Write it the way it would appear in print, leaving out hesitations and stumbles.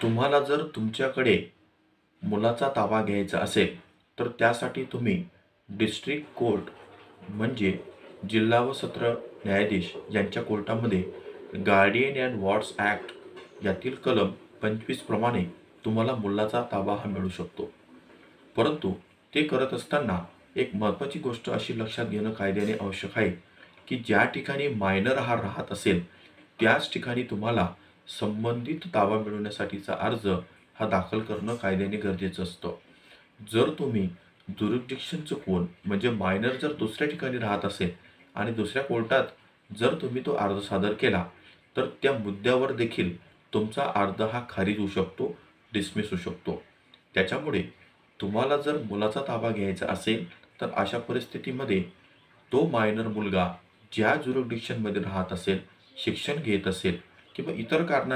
तुम्हाला जर तुमच्याकडे मुलाचा ताबा घ्यायचा असेल, तर त्यासाठी तुम्ही डिस्ट्रिक्ट कोर्ट म्हणजे जिल्हा व सत्र न्यायाधीश यांच्या कोर्टामध्ये गार्डियन अँड वॉर्ड्स ॲक्ट यातील कलम 25 प्रमाणे तुम्हाला मुलाचा ताबा हा मिळू शकतो. परंतु ते करत असताना एक महत्त्वाची गोष्ट अशी लक्षात घेणं कायद्याने आवश्यक आहे, की ज्या ठिकाणी मायनर हा राहत असेल, त्याच ठिकाणी तुम्हाला संबंधित ताबा मिळवण्यासाठीचा अर्ज हा दाखल करणं कायद्याने गरजेचं असतं. जर तुम्ही ज्युरिस्डिक्शन चुकवून म्हणजे मायनर जर दुसऱ्या ठिकाणी राहत असेल आणि दुसऱ्या कोर्टात जर तुम्ही तो अर्ज सादर केला, तर त्या मुद्द्यावर देखील तुमचा अर्ज हा खारिज होऊ शकतो, डिसमिस होऊ शकतो. त्याच्यामुळे तुम्हाला जर मुलाचा ताबा घ्यायचा असेल, तर अशा परिस्थितीमध्ये तो मायनर मुलगा ज्या ज्युरिस्डिक्शनमध्ये राहत असेल, शिक्षण घेत असेल किंवा इतर कारणांनी